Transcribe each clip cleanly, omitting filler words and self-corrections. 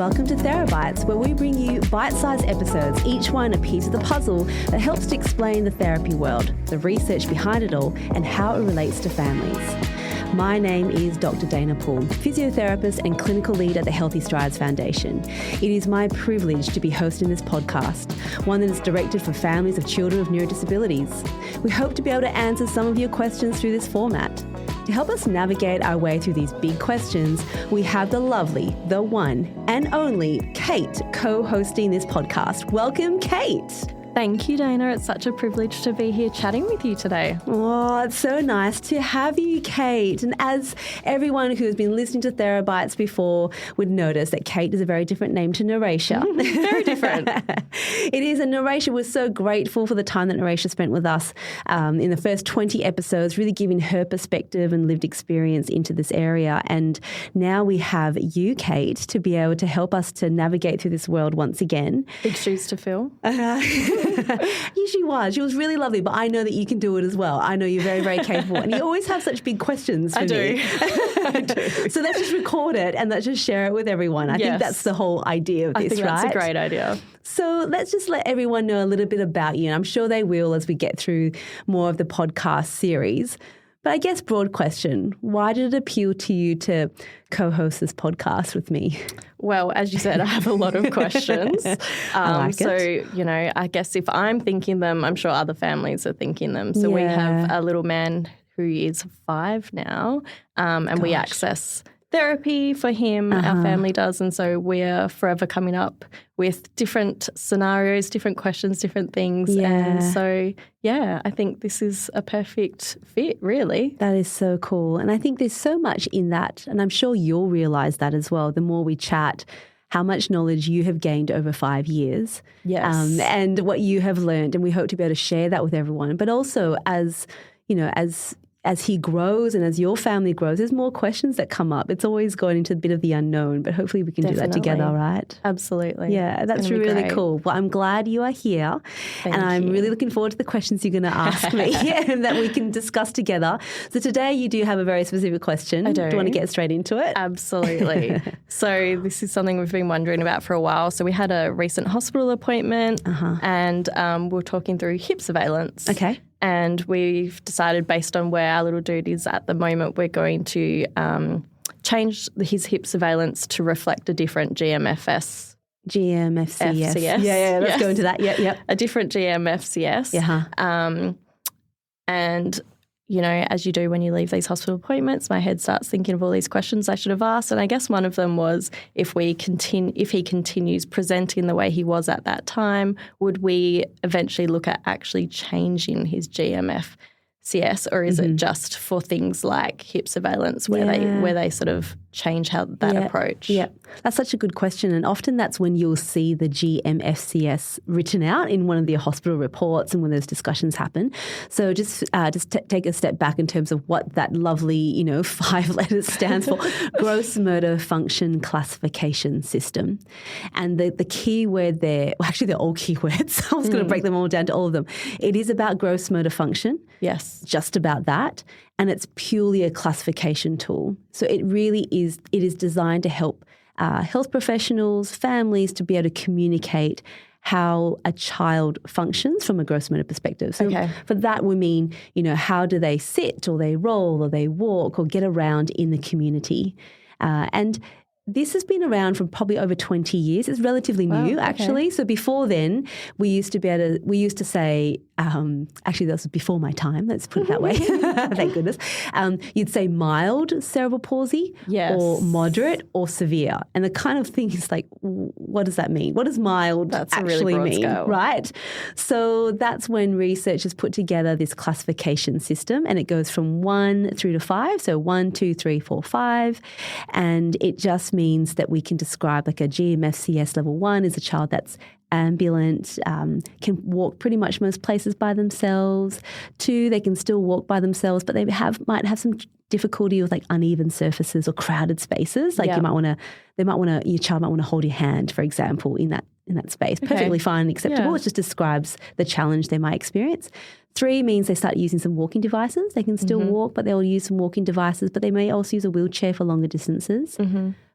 welcome to Therabytes, where we bring you bite-sized episodes, each one a piece of the puzzle that helps to explain the therapy world, the research behind it all, and how it relates to families. My name is Dr. Dana Poole, physiotherapist and clinical lead at the Healthy Strides Foundation. It is my privilege to be hosting this podcast, one that is directed for families of children with neurodisabilities. We hope to be able to answer some of your questions through this format. To help us navigate our way through these big questions, we have the lovely, the one and only Kate co-hosting this podcast. Welcome, Kate. Thank you, Dana. It's such a privilege to be here chatting with you today. Oh, it's so nice to have you, Kate. And as everyone who has been listening to Therabytes before would notice, that Kate is a very different name to Narratia. Very different. It is, and Narratia was so grateful for the time that Narratia spent with us in the first 20 episodes, really giving her perspective and lived experience into this area. And now we have you, Kate, to be able to help us to navigate through this world once again. Big shoes to fill. She was really lovely, but I know that you can do it as well. I know you're very, very capable, and you always have such big questions for me. I do. So let's just record it and let's just share it with everyone. I think that's the whole idea of this, right? I think that's a great idea. So let's just let everyone know a little bit about you, and I'm sure they will as we get through more of the podcast series. But I guess broad question, why did it appeal to you to co-host this podcast with me? Well, as you said, I have a lot of questions. So, I guess if I'm thinking them, I'm sure other families are thinking them. So we have a little man who is 5 now, and we access therapy for him, our family does, and so we're forever coming up with different scenarios, different questions, different things. And so, I think this is a perfect fit, really. That is so cool. And I think there's so much in that, and I'm sure you'll realise that as well, the more we chat, how much knowledge you have gained over 5 years. Yes. And what you have learned, and we hope to be able to share that with everyone. But also as he grows and as your family grows, there's more questions that come up. It's always going into a bit of the unknown, but hopefully we can do that together, right? Absolutely. Yeah, that's really cool. Well, I'm glad you are here. Thank I'm you. really looking forward to the questions you're going to ask me and that we can discuss together. So today you do have a very specific question. I do. Do you want to get straight into it? Absolutely. So this is something we've been wondering about for a while. So we had a recent hospital appointment and we're talking through hip surveillance. Okay. And we've decided, based on where our little dude is at the moment, we're going to change his hip surveillance to reflect a different GMFCS. GMFCS. Yeah, let's go into that. Yep. A different GMFCS. And, as you do when you leave these hospital appointments, my head starts thinking of all these questions I should have asked. And I guess one of them was, if he continues presenting the way he was at that time, would we eventually look at actually changing his GMFCS, or is it just for things like hip surveillance where they sort of change that approach? Yeah, that's such a good question, and often that's when you'll see the GMFCS written out in one of the hospital reports and when those discussions happen. So just take a step back in terms of what that lovely 5 letters stands for: Gross Motor Function Classification System. And the key word there, well, actually they're all key words. I was going to break them all down to all of them. It is about gross motor function. Yes. Just about that. And it's purely a classification tool. So it really is, it is designed to help health professionals, families to be able to communicate how a child functions from a gross motor perspective. So for that we mean, how do they sit or they roll or they walk or get around in the community. And this has been around for probably over 20 years. It's relatively new, actually. So before then, we used to say, actually that was before my time, let's put it that way, thank goodness. You'd say mild cerebral palsy or moderate or severe. And the kind of thing is like, what does that mean? What does mild actually mean, right? So that's when research has put together this classification system, and it goes from 1 through to 5. So 1, 2, 3, 4, 5. And it just means that we can describe like a GMFCS level 1 is a child that's ambulant, can walk pretty much most places by themselves. 2, they can still walk by themselves, but they might have some difficulty with like uneven surfaces or crowded spaces. Like your child might want to hold your hand, for example, in that space. Perfectly fine and acceptable. Yeah. It just describes the challenge they might experience. 3 means they start using some walking devices. They can still walk, but they'll use some walking devices, but they may also use a wheelchair for longer distances.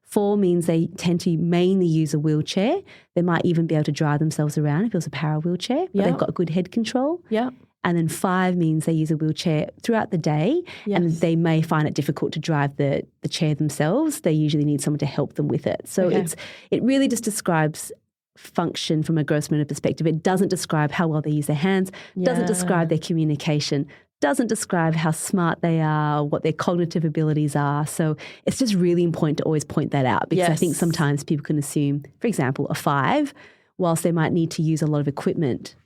4 means they tend to mainly use a wheelchair. They might even be able to drive themselves around if it was a power wheelchair, but they've got good head control. Yeah. And then 5 means they use a wheelchair throughout the day, and they may find it difficult to drive the chair themselves. They usually need someone to help them with it. So it really just describes function from a gross motor perspective. It doesn't describe how well they use their hands, doesn't describe their communication, doesn't describe how smart they are, what their cognitive abilities are. So it's just really important to always point that out, because I think sometimes people can assume, for example, a 5, whilst they might need to use a lot of equipment,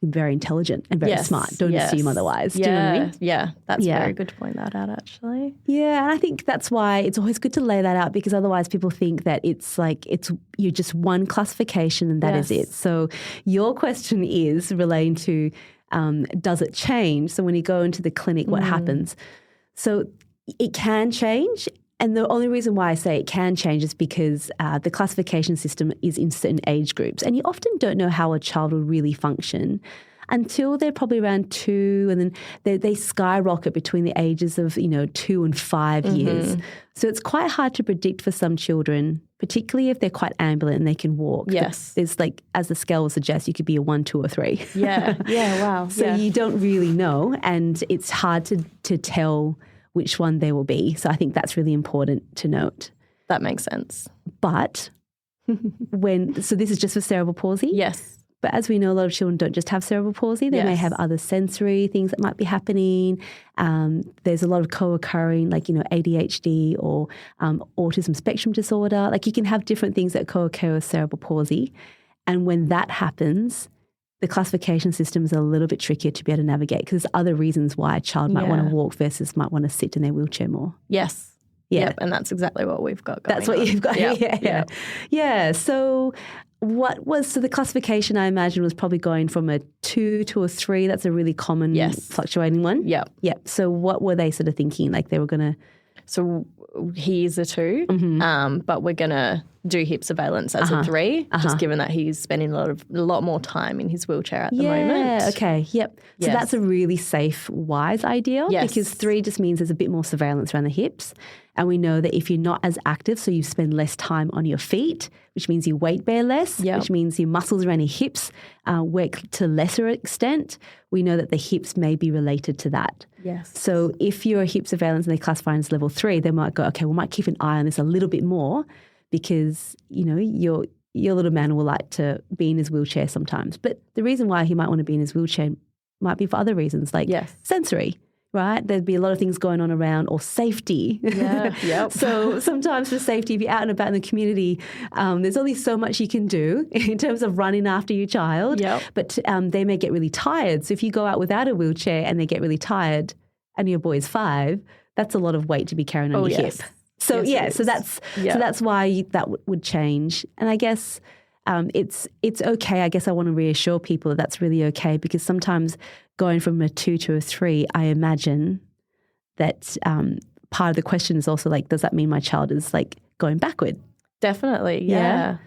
very intelligent and very smart. Don't assume otherwise. Do you know what I mean? Yeah, that's very good to point that out, actually. Yeah, and I think that's why it's always good to lay that out, because otherwise people think that it's like you're just one classification and that is it. So your question is relating to does it change? So when you go into the clinic, what happens? So it can change. And the only reason why I say it can change is because the classification system is in certain age groups. And you often don't know how a child will really function until they're probably around 2, and then they skyrocket between the ages of 2 and 5 years. So it's quite hard to predict for some children, particularly if they're quite ambulant and they can walk. Yes. There's like, as the scale will suggest, you could be a 1, 2 or 3. Yeah, wow. So you don't really know, and it's hard to tell which one they will be. So I think that's really important to note. That makes sense. But so this is just for cerebral palsy? Yes. But as we know, a lot of children don't just have cerebral palsy. They may have other sensory things that might be happening. There's a lot of co-occurring, like, ADHD or autism spectrum disorder. Like, you can have different things that co-occur with cerebral palsy. And when that happens, the classification system is a little bit trickier to be able to navigate, because there's other reasons why a child might want to walk versus might want to sit in their wheelchair more. Yes. Yeah. Yep, and that's exactly what we've got going That's what on. you've got. Yep. Yeah. So the classification, I imagine, was probably going from a 2 to a 3. That's a really common fluctuating one. Yep. So what were they sort of thinking? Like, they were going to... So he's a 2, but we're going to do hip surveillance as a 3, just given that he's spending a lot more time in his wheelchair at the moment. Yeah, okay, yep. So that's a really safe, wise idea, because 3 just means there's a bit more surveillance around the hips. And we know that if you're not as active, so you spend less time on your feet, which means you weight bear less, which means your muscles around your hips work to lesser extent. We know that the hips may be related to that. Yes. So if you're a hip surveillance and they classify as level 3, they might go, okay, we might keep an eye on this a little bit more, because, your little man will like to be in his wheelchair sometimes. But the reason why he might want to be in his wheelchair might be for other reasons, like sensory, right? There'd be a lot of things going on around, or safety. Yeah, yep. So sometimes for safety, if you're out and about in the community, there's only so much you can do in terms of running after your child. Yep. But they may get really tired. So if you go out without a wheelchair and they get really tired and your boy's 5, that's a lot of weight to be carrying on your hip. So so that's why that would change. And I guess it's okay. I guess I want to reassure people that that's really okay, because sometimes going from a 2 to a 3, I imagine that part of the question is also like, does that mean my child is like going backward? Definitely, yeah.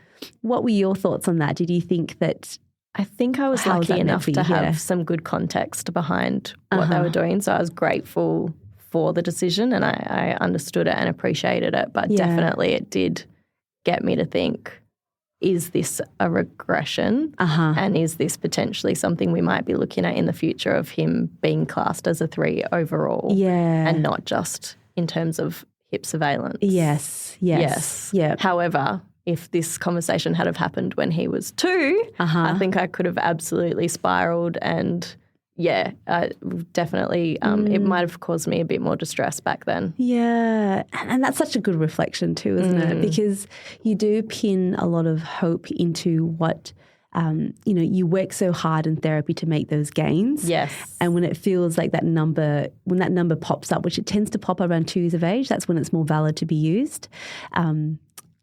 What were your thoughts on that? Did you think that? I think I was lucky enough to have some good context behind what they were doing. So I was grateful for the decision, and I understood it and appreciated it. But definitely it did get me to think, is this a regression? And is this potentially something we might be looking at in the future of him being classed as a 3 overall? And not just in terms of hip surveillance. Yes. Yeah. However, if this conversation had have happened when he was 2, I think I could have absolutely spiraled, and definitely it might have caused me a bit more distress back then. Yeah, and that's such a good reflection too, isn't it? Because you do pin a lot of hope into what, you work so hard in therapy to make those gains. Yes. And when it feels like that number pops up, which it tends to pop around 2 years of age, that's when it's more valid to be used.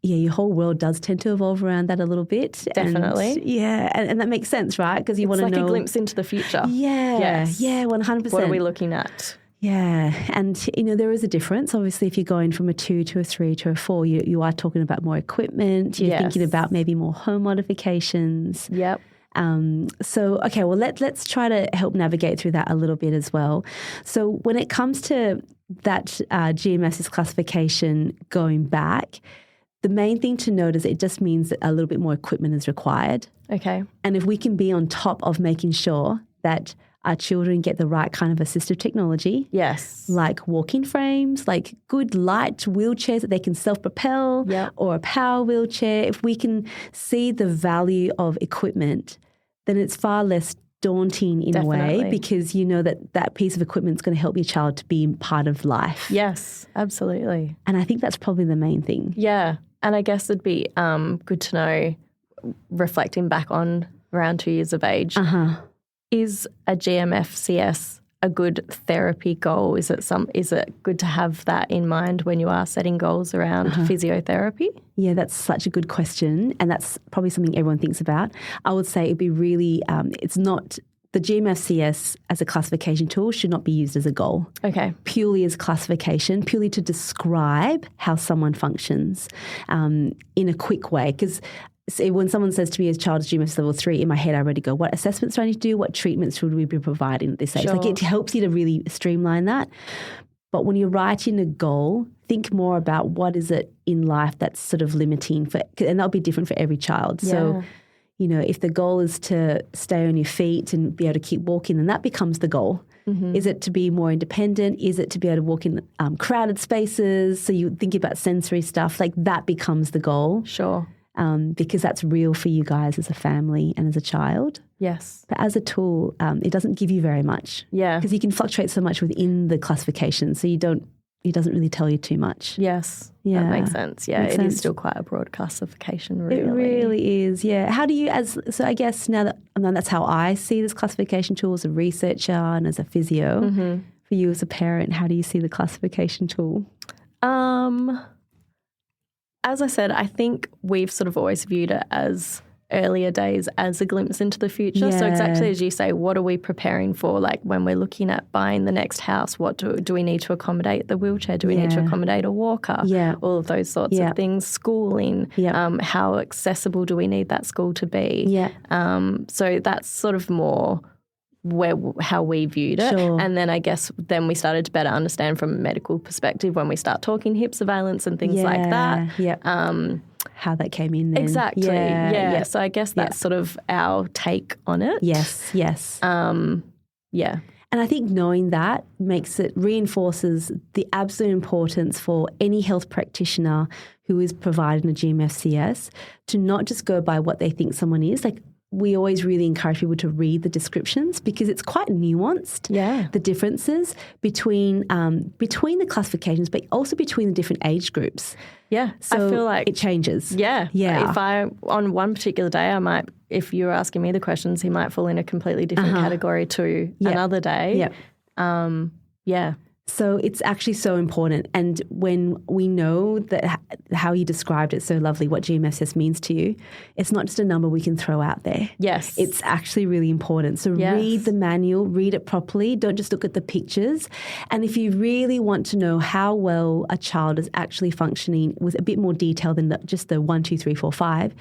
Your whole world does tend to evolve around that a little bit. Definitely. And that makes sense, right? Because you want to know. It's like a glimpse into the future. Yeah. Yes. Yeah, 100%. What are we looking at? Yeah. And, there is a difference. Obviously, if you're going from a 2 to a 3 to a 4, you are talking about more equipment. You're thinking about maybe more home modifications. Yep. Let's try to help navigate through that a little bit as well. So when it comes to that GMFCS classification going back, the main thing to note is it just means that a little bit more equipment is required. Okay. And if we can be on top of making sure that our children get the right kind of assistive technology. Yes. Like walking frames, like good light wheelchairs that they can self-propel, or a power wheelchair. If we can see the value of equipment, then it's far less daunting in a way, because you know that that piece of equipment is going to help your child to be part of life. Yes, absolutely. And I think that's probably the main thing. Yeah. And I guess it'd be good to know, reflecting back on around 2 years of age, is a GMFCS a good therapy goal? Is it good to have that in mind when you are setting goals around physiotherapy? Yeah, that's such a good question, and that's probably something everyone thinks about. I would say it'd be really, it's not, the GMFCS as a classification tool should not be used as a goal. Okay. Purely as classification, purely to describe how someone functions in a quick way. Because when someone says to me, as child is GMFCS level 3, in my head I already go, what assessments do I need to do? What treatments should we be providing at this age? Sure. Like, it helps you to really streamline that. But when you're writing a goal, think more about what is it in life that's sort of limiting and that'll be different for every child. Yeah. So, you know, if the goal is to stay on your feet and be able to keep walking, then that becomes the goal. Mm-hmm. Is it to be more independent? Is it to be able to walk in crowded spaces? So you think about sensory stuff, like that becomes the goal. Sure. Because that's real for you guys as a family and as a child. Yes. But as a tool, it doesn't give you very much. Yeah. Because you can fluctuate so much within the classification, so it doesn't really tell you too much. Yes. Yeah. That makes sense. Yeah, Makes it sense. is still quite a broad classification, really. It really is, yeah. How do you, so I guess now that's how I see this classification tool as a researcher and as a physio. Mm-hmm. For you as a parent, how do you see the classification tool? As I said, I think we've sort of always viewed it as earlier days as a glimpse into the future. Yeah. So exactly as you say, what are we preparing for? Like when we're looking at buying the next house, what do we need to accommodate the wheelchair? Do we need to accommodate a walker? Yeah. All of those sorts of things. Schooling. Yeah. How accessible do we need that school to be? Yeah. So that's sort of more how we viewed it. Sure. And then I guess then we started to better understand from a medical perspective when we start talking hip surveillance and things like that. Yeah. How that came in then. Exactly. Yeah. So I guess that's sort of our take on it. Yes. Yeah. And I think knowing that reinforces the absolute importance for any health practitioner who is providing a GMFCS to not just go by what they think someone is. Like, we always really encourage people to read the descriptions because it's quite nuanced, the differences between the classifications, but also between the different age groups. Yeah, so I feel like it changes. Yeah. If on one particular day, I might, if you were asking me the questions, he might fall in a completely different category to another day. Yeah. So it's actually so important. And when we know that how you described it so lovely, what GMFCS means to you, it's not just a number we can throw out there. Yes. It's actually really important. So read the manual, read it properly. Don't just look at the pictures. And if you really want to know how well a child is actually functioning with a bit more detail than just the 1, 2, 3, 4, 5,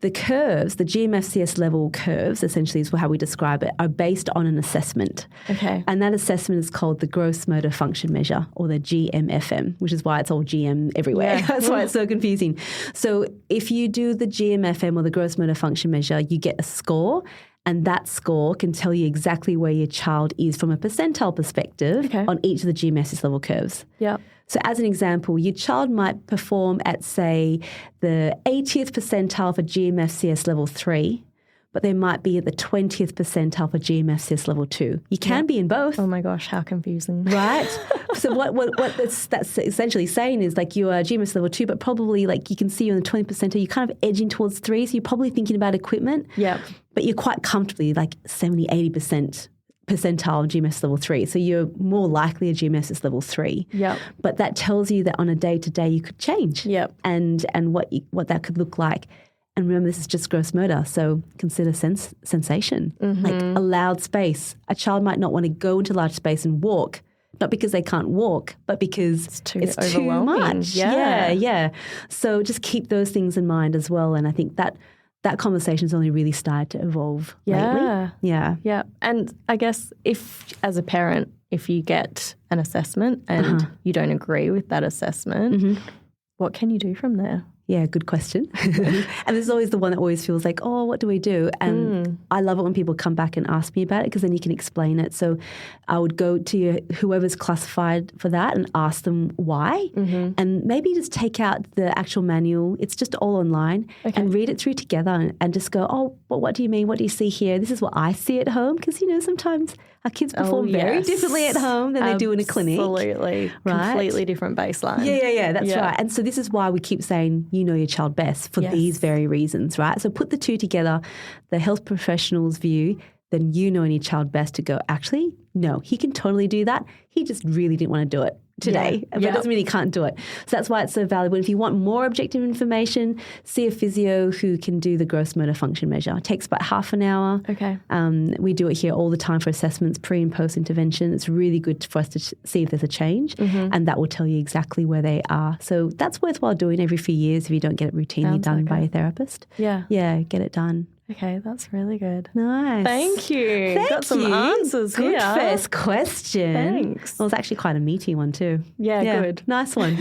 the curves, the GMFCS level curves, essentially is how we describe it, are based on an assessment. Okay. And that assessment is called the Gross Motor Function Measure, or the GMFM, which is why it's all GM everywhere. Yeah. That's why it's so confusing. So if you do the GMFM or the Gross Motor Function Measure, you get a score. And that score can tell you exactly where your child is from a percentile perspective on each of the GMFCS level curves. Yeah. So as an example, your child might perform at, say, the 80th percentile for GMFCS level 3, but they might be at the 20th percentile for GMFCS level 2. You can be in both. Oh my gosh, how confusing. Right? So what that's essentially saying is, like, you are GMFCS level 2, but probably, like, you can see you're in the 20th percentile, you're kind of edging towards 3, so you're probably thinking about equipment. Yeah. But you're quite comfortably like 70, 80% percentile of GMFCS level 3. So you're more likely a GMFCS level 3. Yep. But that tells you that on a day-to-day you could change. Yep. And what that could look like. And remember, this is just gross motor, so consider sensation. Like a loud space. A child might not want to go into large space and walk, not because they can't walk, but because it's too much. Yeah. So just keep those things in mind as well. And I think that conversation's only really started to evolve lately. Yeah. And I guess as a parent, if you get an assessment and you don't agree with that assessment, what can you do from there? Yeah, good question. And there's always the one that always feels like, oh, what do we do? And I love it when people come back and ask me about it because then you can explain it. So I would go to whoever's classified for that and ask them why. And maybe just take out the actual manual. It's just all online and read it through together and just go, oh, well, what do you mean? What do you see here? This is what I see at home. Because, sometimes our kids perform very differently at home than they do in a clinic. Absolutely. Right? Completely different baseline. Yeah. That's right. And so this is why we keep saying, you know your child best for these very reasons, right? So put the two together, the health professional's view, then you knowing your child best to go, actually, no, he can totally do that. He just really didn't want to do it today. But it doesn't mean he can't do it. So that's why it's so valuable. If you want more objective information, see a physio who can do the gross motor function measure. It takes about half an hour. Okay. We do it here all the time for assessments, pre and post intervention. It's really good for us to see if there's a change, and that will tell you exactly where they are. So that's worthwhile doing every few years if you don't get it routinely done by a therapist. Yeah, get it done. Okay, that's really good. Nice. Thank you. Got some answers good here. First question. Thanks. Well, it's actually quite a meaty one too. Yeah, good. Nice one.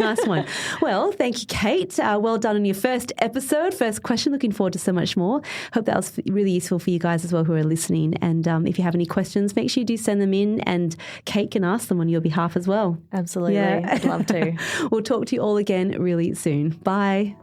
Well, thank you, Kate. Well done on your first episode, first question. Looking forward to so much more. Hope that was really useful for you guys as well who are listening. And if you have any questions, make sure you do send them in and Kate can ask them on your behalf as well. Absolutely. I'd love to. We'll talk to you all again really soon. Bye.